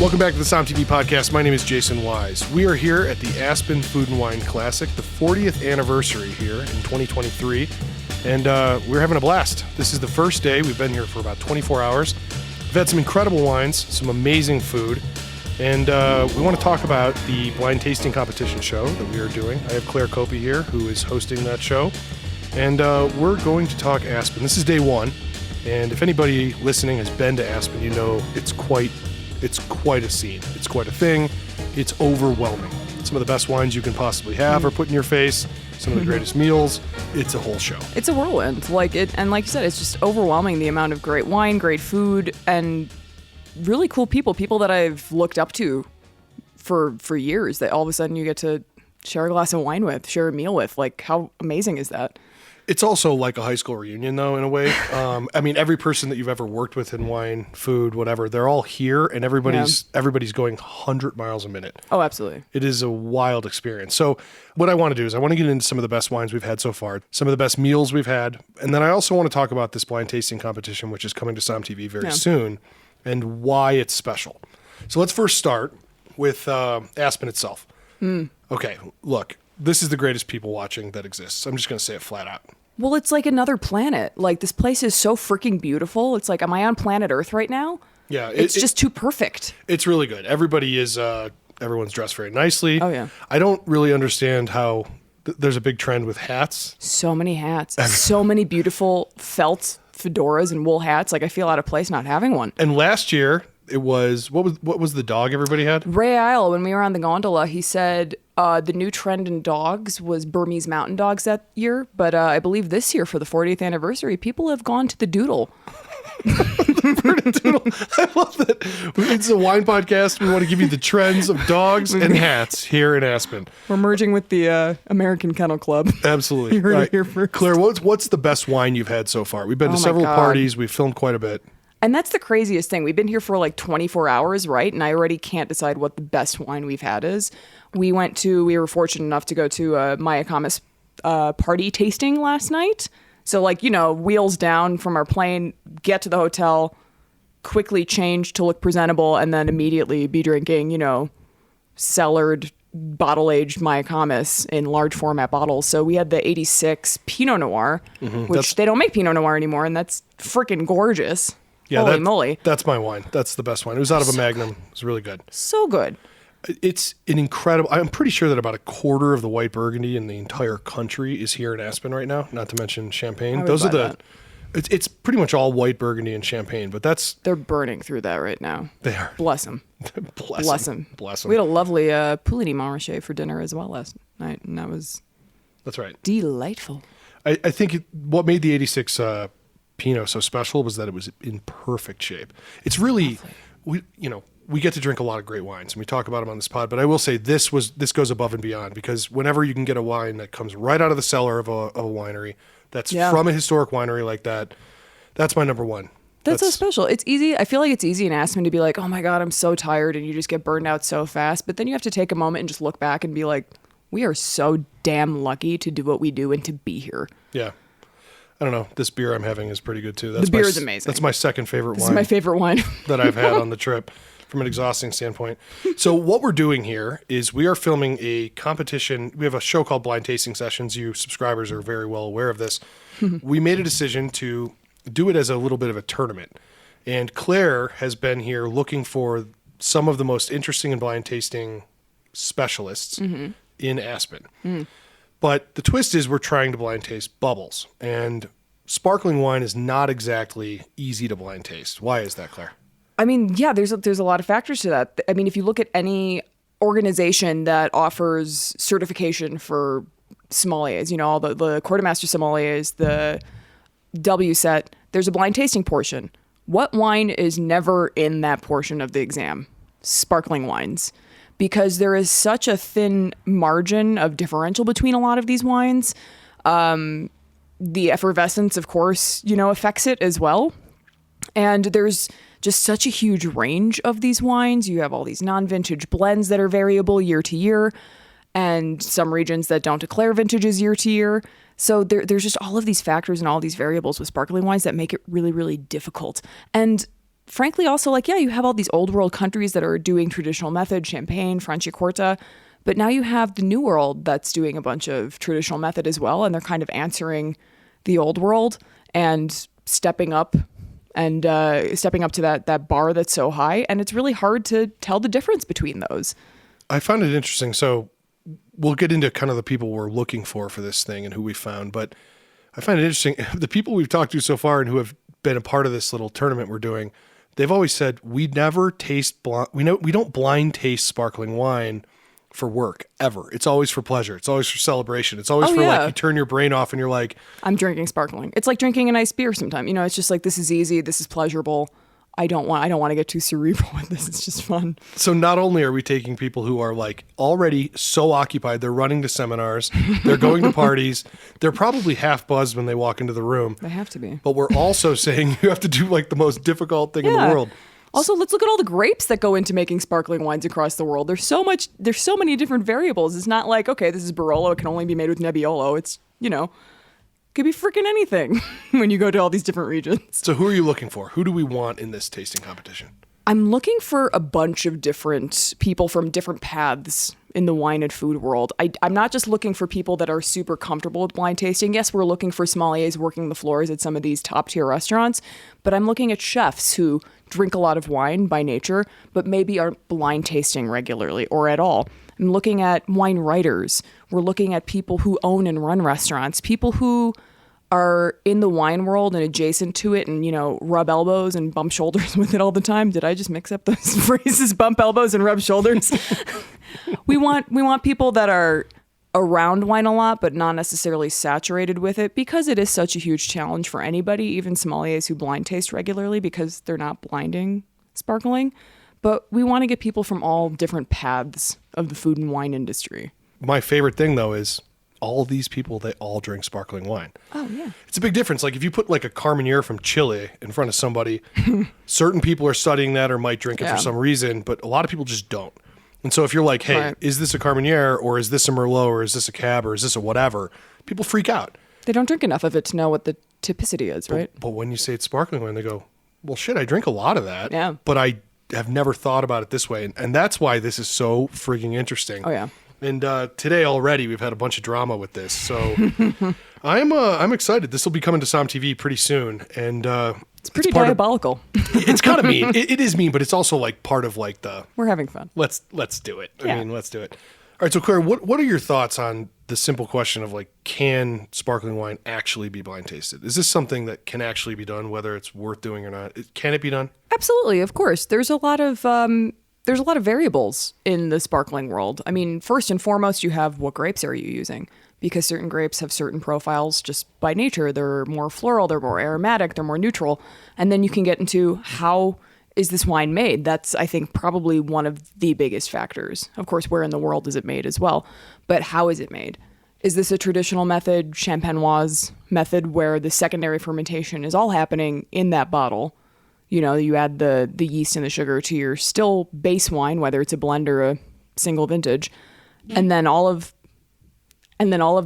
Welcome back to the SOMM TV podcast. My name is Jason Wise. We are here at the Aspen Food and Wine Classic, the 40th anniversary here in 2023, and we're having a blast. This is the first day. We've been here for about 24 hours. We've had some incredible wines, some amazing food, and we want to talk about the blind tasting competition show that we are doing. I have Claire Copey here, who is hosting that show, and we're going to talk Aspen. This is day one, and if anybody listening has been to Aspen, you know it's quite a scene. It's quite a thing. It's overwhelming. Some of the best wines you can possibly have are put in your face. Some of the greatest meals. It's a whole show. It's a whirlwind. And like you said, it's just overwhelming, the amount of great wine, great food, and really cool people that I've looked up to for years that all of a sudden you get to share a glass of wine with, share a meal with. Like, how amazing is that? It's also like a high school reunion, though, in a way. I mean, every person that you've ever worked with in wine, food, whatever, they're all here, and everybody's going 100 miles a minute. Oh, absolutely. It is a wild experience. So what I want to do is I want to get into some of the best wines we've had so far, some of the best meals we've had, and then I also want to talk about this blind tasting competition, which is coming to SOMM TV very soon, and why it's special. So let's first start with Aspen itself. Okay, look. This is the greatest people watching that exists. I'm just going to say it flat out. Well, it's like another planet. Like, this place is so freaking beautiful. It's like, am I on planet Earth right now? Yeah. It's just too perfect. It's really good. Everyone's dressed very nicely. Oh, yeah. I don't really understand how there's a big trend with hats. So many hats. So many beautiful felt fedoras and wool hats. Like, I feel out of place not having one. And last year, it was, what was the dog everybody had? Ray Isle, when we were on the gondola, he said the new trend in dogs was Burmese mountain dogs that year. But I believe this year, for the 40th anniversary, people have gone to the doodle. The doodle. I love that. It's a wine podcast. We want to give you the trends of dogs and hats here in Aspen. We're merging with the American Kennel Club. Absolutely. You heard it here first. Claire, what's the best wine you've had so far? We've been to several parties. We've filmed quite a bit. And that's the craziest thing. We've been here for like 24 hours, right? And I already can't decide what the best wine we've had is. We were fortunate enough to go to Maya Kamis party tasting last night. So, like, wheels down from our plane, get to the hotel, quickly change to look presentable, and then immediately be drinking, cellared, bottle-aged Maya Kamis in large format bottles. So we had the 86 Pinot Noir, which they don't make Pinot Noir anymore, and that's freaking gorgeous. Yeah, holy moly. That's my wine. That's the best wine. It was out of a Magnum. It was really good. So good. It's an incredible... I'm pretty sure that about a quarter of the white Burgundy in the entire country is here in Aspen right now, not to mention Champagne. Those are the... It's pretty much all white Burgundy and Champagne, but that's... They're burning through that right now. They are. Bless them. Bless them. We had a lovely Pouligny Montrachet for dinner as well last night, and that was... That's right. Delightful. I think what made the 86... Pinot so special was that it was in perfect shape. It's really, we get to drink a lot of great wines and we talk about them on this pod, but I will say this goes above and beyond, because whenever you can get a wine that comes right out of the cellar of a winery, that's from a historic winery like that, that's my number one. That's so special. It's easy. I feel like it's easy in Aspen to be like, oh my God, I'm so tired, and you just get burned out so fast. But then you have to take a moment and just look back and be like, we are so damn lucky to do what we do and to be here. Yeah. I don't know. This beer I'm having is pretty good too. The beer is amazing. That's my second favorite wine. This is my favorite wine that I've had on the trip from an exhausting standpoint. So what we're doing here is we are filming a competition. We have a show called Blind Tasting Sessions. You subscribers are very well aware of this. We made a decision to do it as a little bit of a tournament. And Claire has been here looking for some of the most interesting and blind tasting specialists in Aspen. But the twist is we're trying to blind taste bubbles, and sparkling wine is not exactly easy to blind taste. Why is that, Claire? I mean, yeah, there's a lot of factors to that. I mean, if you look at any organization that offers certification for sommeliers, all the quartermaster sommeliers, the WSET, there's a blind tasting portion. What wine is never in that portion of the exam? Sparkling wines. Because there is such a thin margin of differential between a lot of these wines. The effervescence, of course, affects it as well. And there's just such a huge range of these wines. You have all these non-vintage blends that are variable year to year, and some regions that don't declare vintages year to year. So there's just all of these factors and all these variables with sparkling wines that make it really, really difficult. And frankly, also like, yeah, you have all these old world countries that are doing traditional method, Champagne, Franciacorta, but now you have the new world that's doing a bunch of traditional method as well. And they're kind of answering the old world and stepping up to that bar that's so high. And it's really hard to tell the difference between those. I found it interesting. So we'll get into kind of the people we're looking for this thing and who we found, but I find it interesting. The people we've talked to so far and who have been a part of this little tournament we're doing, they've always said, we never taste, we don't blind taste sparkling wine for work ever. It's always for pleasure. It's always for celebration. It's always like you turn your brain off and you're like, I'm drinking sparkling. It's like drinking a nice beer sometimes. You know, it's just like, this is easy. This is pleasurable. I don't want to get too cerebral with this. It's just fun. So not only are we taking people who are like already so occupied, they're running to seminars, they're going to parties, they're probably half buzzed when they walk into the room. They have to be. But we're also saying you have to do like the most difficult thing in the world. Also, let's look at all the grapes that go into making sparkling wines across the world. There's so many different variables. It's not like, okay, this is Barolo. It can only be made with Nebbiolo. It's, could be freaking anything when you go to all these different regions. So who are you looking for? Who do we want in this tasting competition? I'm looking for a bunch of different people from different paths in the wine and food world. I'm not just looking for people that are super comfortable with blind tasting. Yes, we're looking for sommeliers working the floors at some of these top tier restaurants, but I'm looking at chefs who drink a lot of wine by nature, but maybe aren't blind tasting regularly or at all. I'm looking at wine writers. We're looking at people who own and run restaurants, people who are in the wine world and adjacent to it and, rub elbows and bump shoulders with it all the time. Did I just mix up those phrases, bump elbows and rub shoulders? We want people that are around wine a lot, but not necessarily saturated with it, because it is such a huge challenge for anybody, even sommeliers who blind taste regularly, because they're not blinding sparkling. But we want to get people from all different paths of the food and wine industry. My favorite thing, though, is all these people, they all drink sparkling wine. Oh, yeah. It's a big difference. Like if you put like a Carmenere from Chile in front of somebody, certain people are studying that or might drink it for some reason, but a lot of people just don't. And so if you're like, hey, is this a Carmenere or is this a Merlot or is this a Cab or is this a whatever, people freak out. They don't drink enough of it to know what the typicity is, right? But when you say it's sparkling wine, they go, well, shit, I drink a lot of that. Yeah. But I have never thought about it this way. And that's why this is so freaking interesting. Oh, yeah. And today already we've had a bunch of drama with this. So I'm excited. This will be coming to SOMM TV pretty soon. And it's pretty diabolical. It's kind of mean. It is mean, but it's also like part of like the... We're having fun. Let's do it. I mean, let's do it. All right, so Claire, what are your thoughts on the simple question of like, can sparkling wine actually be blind tasted? Is this something that can actually be done, whether it's worth doing or not? Can it be done? Absolutely, of course. There's a lot of variables in the sparkling world. I mean, first and foremost, you have what grapes are you using? Because certain grapes have certain profiles just by nature. They're more floral, they're more aromatic, they're more neutral. And then you can get into how is this wine made? That's, I think, probably one of the biggest factors. Of course, where in the world is it made as well? But how is it made? Is this a traditional method, champenoise method, where the secondary fermentation is all happening in that bottle? You add the yeast and the sugar to your still base wine, whether it's a blend or a single vintage, and then all of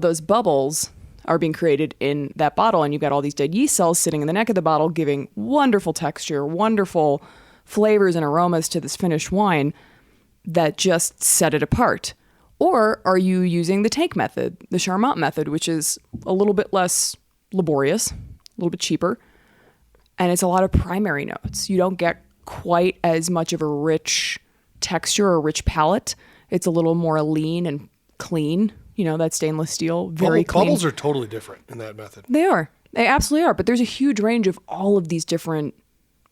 those bubbles are being created in that bottle, and you've got all these dead yeast cells sitting in the neck of the bottle, giving wonderful texture, wonderful flavors and aromas to this finished wine that just set it apart. Or are you using the tank method, the Charmat method, which is a little bit less laborious, a little bit cheaper, and it's a lot of primary notes. You don't get quite as much of a rich texture or rich palate. It's a little more lean and clean. That stainless steel, very clean. Bubbles are totally different in that method. They are. They absolutely are. But there's a huge range of all of these different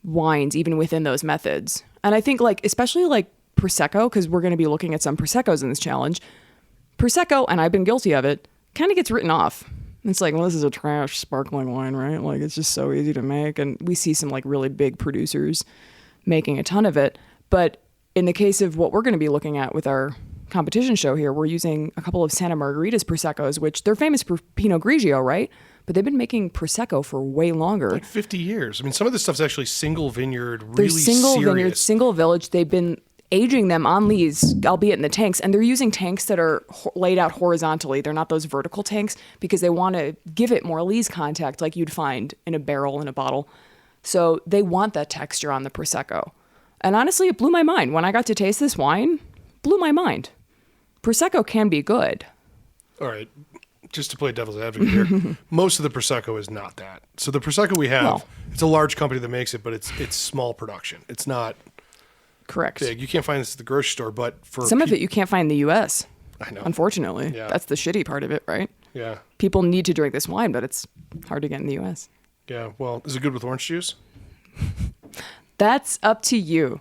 wines, even within those methods. And I think especially Prosecco, because we're going to be looking at some Proseccos in this challenge. Prosecco, and I've been guilty of it, kind of gets written off. It's like, well, this is a trash sparkling wine, right? Like, it's just so easy to make. And we see some really big producers making a ton of it. But in the case of what we're going to be looking at with our competition show here, we're using a couple of Santa Margarita's Proseccos, which they're famous for Pinot Grigio, right? But they've been making Prosecco for way longer. Like 50 years. I mean, some of this stuff's actually single vineyard, really They're single serious. vineyard, single village. They've been aging them on lees, albeit in the tanks, and they're using tanks that are laid out horizontally. They're not those vertical tanks because they want to give it more lees contact like you'd find in a barrel in a bottle. So they want that texture on the Prosecco. And honestly, it blew my mind. When I got to taste this wine, blew my mind. Prosecco can be good. All right. Just to play devil's advocate here, most of the Prosecco is not that. So the Prosecco we have, it's a large company that makes it, but it's small production. It's not correct. big. You can't find this at the grocery store, but for some of it you can't find in the U.S. I know. Unfortunately. Yeah. That's the shitty part of it, right? Yeah. People need to drink this wine, but it's hard to get in the U.S. Yeah. Well, is it good with orange juice? That's up to you.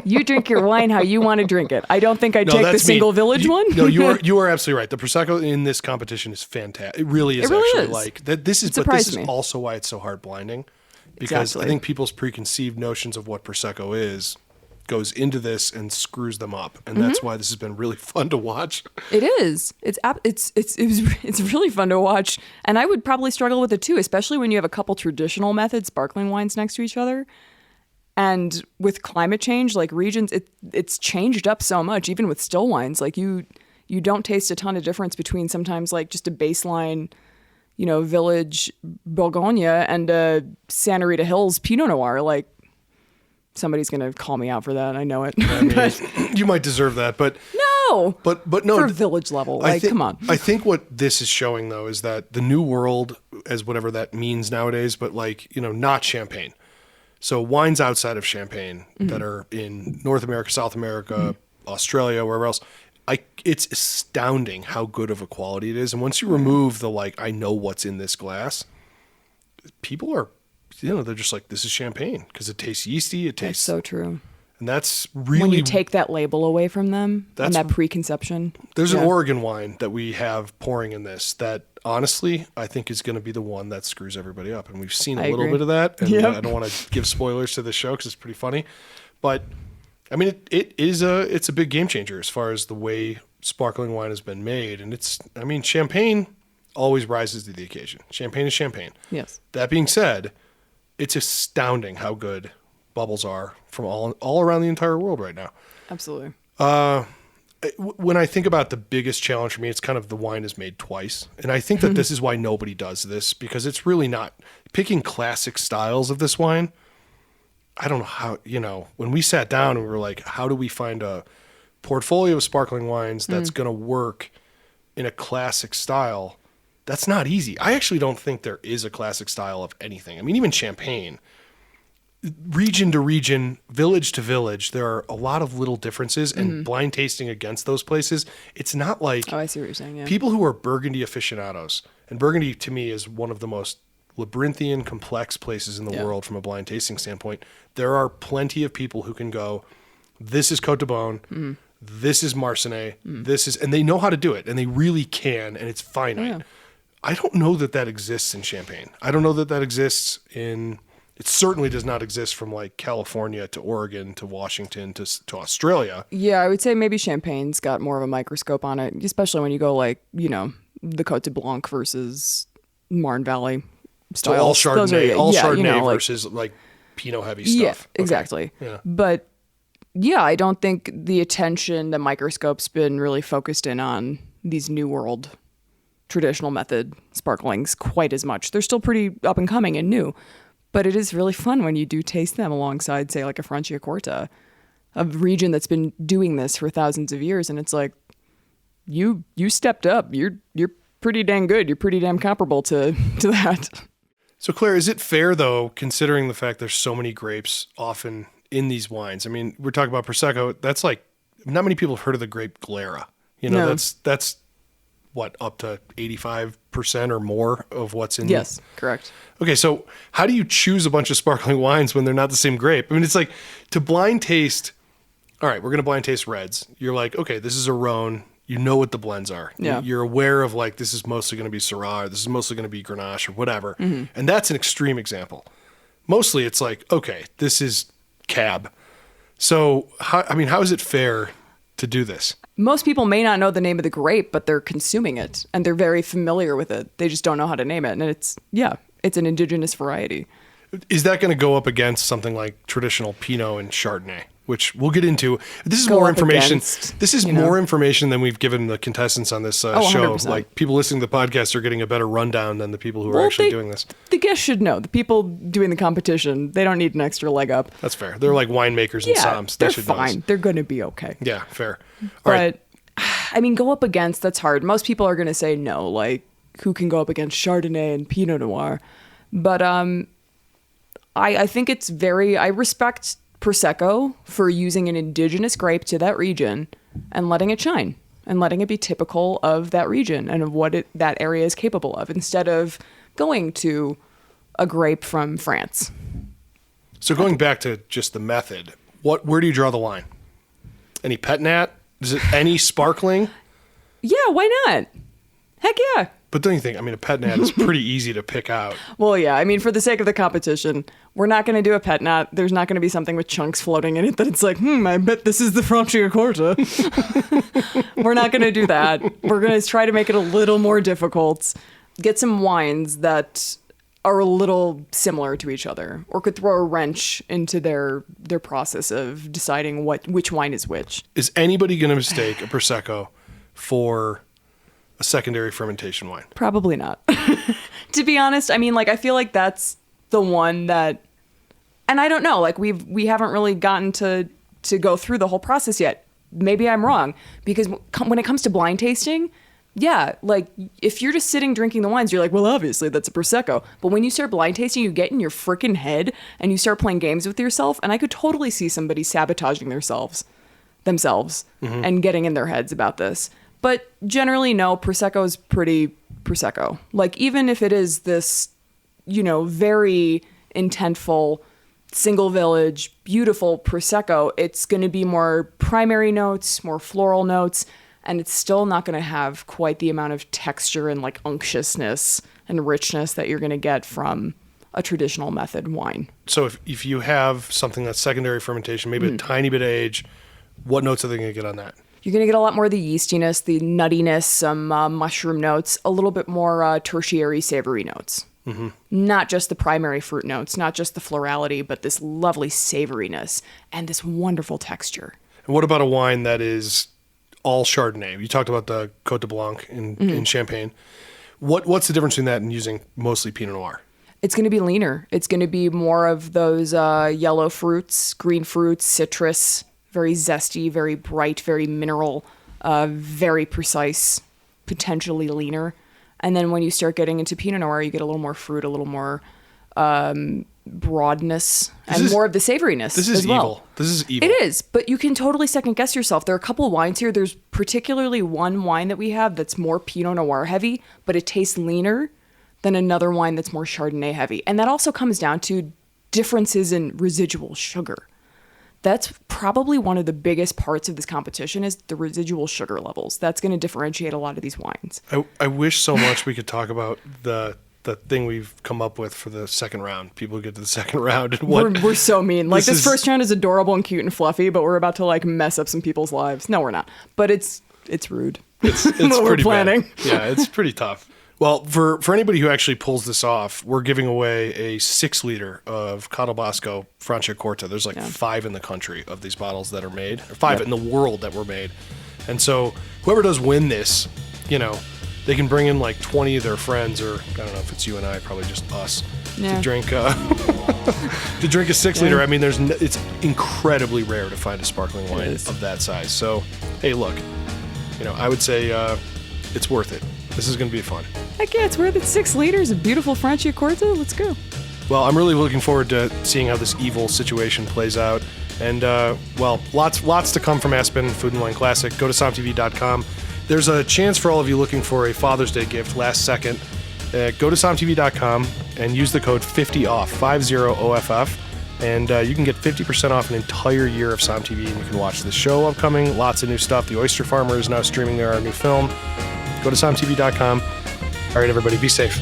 You drink your wine how you want to drink it. I don't think I'd take the that's single village one. No, you are absolutely right. The Prosecco in this competition is fantastic. It really is like that. This is also why it's so hard blinding, because I think people's preconceived notions of what Prosecco is goes into this and screws them up, and that's why this has been really fun to watch. It is. It's really fun to watch, and I would probably struggle with it too, especially when you have a couple traditional method sparkling wines next to each other. And with climate change, like regions, it's changed up so much, even with still wines. Like you don't taste a ton of difference between sometimes like just a baseline, village Bourgogne and a Santa Rita Hills Pinot Noir. Like somebody's going to call me out for that. I know it. I mean, you might deserve that, but no, but no, for village level. Come on. I think what this is showing though is that the new world, as whatever that means nowadays, but not champagne. So wines outside of Champagne that are in North America, South America, Australia, wherever else, it's astounding how good of a quality it is. And once you remove the I know what's in this glass, people are, they're just like, this is champagne because it tastes yeasty. It tastes so true. And that's really when you take that label away from them and that preconception. There's an Oregon wine that we have pouring in this that honestly I think is going to be the one that screws everybody up, and we've seen a little bit of that. And I don't want to give spoilers to the show because it's pretty funny, but I mean it's a big game changer as far as the way sparkling wine has been made, and champagne always rises to the occasion. Champagne is champagne. Yes. That being said, it's astounding how good bubbles are from all around the entire world right now. Absolutely. When I think about the biggest challenge for me, it's kind of the wine is made twice. And I think that this is why nobody does this, because it's really not picking classic styles of this wine. I don't know how, when we sat down and we were like, how do we find a portfolio of sparkling wines that's going to work in a classic style? That's not easy. I actually don't think there is a classic style of anything. I mean, even champagne, region to region, village to village, there are a lot of little differences, and blind tasting against those places, it's not like... Oh, I see what you're saying, yeah. People who are Burgundy aficionados, and Burgundy to me is one of the most labyrinthian, complex places in the world from a blind tasting standpoint. There are plenty of people who can go, this is Côte de Beaune, this is Marsanne, this is... And they know how to do it, and they really can, and it's finite. Yeah. I don't know that exists in Champagne. I don't know that exists in... It certainly does not exist from California to Oregon to Washington to Australia. Yeah, I would say maybe Champagne's got more of a microscope on it, especially when you go the Côte de Blanc versus Marne Valley style. So all Chardonnay, Chardonnay versus Pinot heavy stuff. Yeah, exactly. Okay. Yeah. But yeah, I don't think the attention, the microscope's been really focused in on these new world traditional method sparklings quite as much. They're still pretty up and coming and new. But it is really fun when you do taste them alongside, say, like a Franciacorta, a region that's been doing this for thousands of years. And it's like, you stepped up. You're pretty dang good. You're pretty damn comparable to that. So, Claire, is it fair, though, considering the fact there's so many grapes often in these wines? I mean, we're talking about Prosecco. That's not many people have heard of the grape Glera. No. That's what, up to 85% or more of what's in. Yes, correct. Okay, so how do you choose a bunch of sparkling wines when they're not the same grape? I mean, it's like to blind taste. All right, we're going to blind taste reds. You're like, okay, this is a Rhone. You know what the blends are. Yeah. You're aware of this is mostly going to be Syrah, or this is mostly going to be Grenache or whatever. Mm-hmm. And that's an extreme example. Mostly it's okay, this is Cab. So, how is it fair to do this? Most people may not know the name of the grape, but they're consuming it and they're very familiar with it. They just don't know how to name it. And it's an indigenous variety. Is that going to go up against something like traditional Pinot and Chardonnay? which we'll get into. This is Go more up information. against, This is you know. more information than we've given the contestants on this show. 100%. Like, people listening to the podcast are getting a better rundown than the people who are actually doing this. The guests should know. The people doing the competition, they don't need an extra leg up. That's fair. They're like winemakers and Yeah, SOMMs. They they're should know this. fine. They're going to be okay. Yeah, fair. All But, right. I mean, go up against, that's hard. Most people are going to say no, like, who can go up against Chardonnay and Pinot Noir? But I think it's I respect Prosecco for using an indigenous grape to that region and letting it shine and letting it be typical of that region and of what that area is capable of instead of going to a grape from France. So going back to just the method, where do you draw the line? Any pet nat? Is it any sparkling? Yeah, why not? Heck yeah. But don't you think, I mean, a pet nat is pretty easy to pick out. Well, yeah, I mean, for the sake of the competition, we're not going to do a pet nat. There's not going to be something with chunks floating in it that it's like, I bet this is the Franciacorta. We're not going to do that. We're going to try to make it a little more difficult. Get some wines that are a little similar to each other or could throw a wrench into their process of deciding which wine is which. Is anybody going to mistake a Prosecco for a secondary fermentation wine? Probably not. To be honest, I mean, like, I feel like that's the one that, and I don't know, like, we haven't really gotten to go through the whole process yet. Maybe I'm wrong, because when it comes to blind tasting, yeah, like, if you're just sitting drinking the wines, you're like, well, obviously that's a Prosecco. But when you start blind tasting, you get in your freaking head and you start playing games with yourself, and I could totally see somebody sabotaging themselves and getting in their heads about this. But generally, no, Prosecco is pretty Prosecco. Like, even if it is this, very intentful, single village, beautiful Prosecco, it's going to be more primary notes, more floral notes, and it's still not going to have quite the amount of texture and, like, unctuousness and richness that you're going to get from a traditional method wine. So if you have something that's secondary fermentation, maybe a tiny bit of age, what notes are they going to get on that? You're going to get a lot more of the yeastiness, the nuttiness, some mushroom notes, a little bit more tertiary savory notes. Mm-hmm. Not just the primary fruit notes, not just the florality, but this lovely savoriness and this wonderful texture. And what about a wine that is all Chardonnay? You talked about the Côte de Blanc in Champagne. What's the difference between that and using mostly Pinot Noir? It's going to be leaner. It's going to be more of those yellow fruits, green fruits, citrus, very zesty, very bright, very mineral, very precise, potentially leaner. And then when you start getting into Pinot Noir, you get a little more fruit, a little more broadness, and more of the savoriness. This is as well. evil. This is evil. It is, but you can totally second guess yourself. There are a couple of wines here. There's particularly one wine that we have that's more Pinot Noir heavy, but it tastes leaner than another wine that's more Chardonnay heavy. And that also comes down to differences in residual sugar. That's probably one of the biggest parts of this competition is the residual sugar levels. That's going to differentiate a lot of these wines. I wish so much we could talk about the thing we've come up with for the second round. People who get to the second round. And We're so mean. Like, this first round is adorable and cute and fluffy, but we're about to, like, mess up some people's lives. No, we're not. But it's rude. It's what pretty we're planning. bad. Yeah, it's pretty tough. Well, for anybody who actually pulls this off, we're giving away a 6-liter of Contrebasco Franciacorta. There's like 5 in the country of these bottles that are made, or 5 in the world that were made. And so whoever does win this, they can bring in like 20 of their friends, or I don't know if it's you and I, probably just us, to drink to drink a 6-liter. Yeah. I mean, it's incredibly rare to find a sparkling wine of that size. So, hey, look, I would say it's worth it. This is going to be fun. Heck yeah, it's worth it. 6 liters of beautiful Franciacorta. Let's go. Well, I'm really looking forward to seeing how this evil situation plays out. And, lots to come from Aspen Food and Wine Classic. Go to SOMMTV.com. There's a chance for all of you looking for a Father's Day gift last second. Go to SOMMTV.com and use the code 50OFF, 50OFF. And you can get 50% off an entire year of SOMM TV. And you can watch the show upcoming. Lots of new stuff. The Oyster Farmer is now streaming there, our new film. Go to SOMMTV.com. All right, everybody, be safe.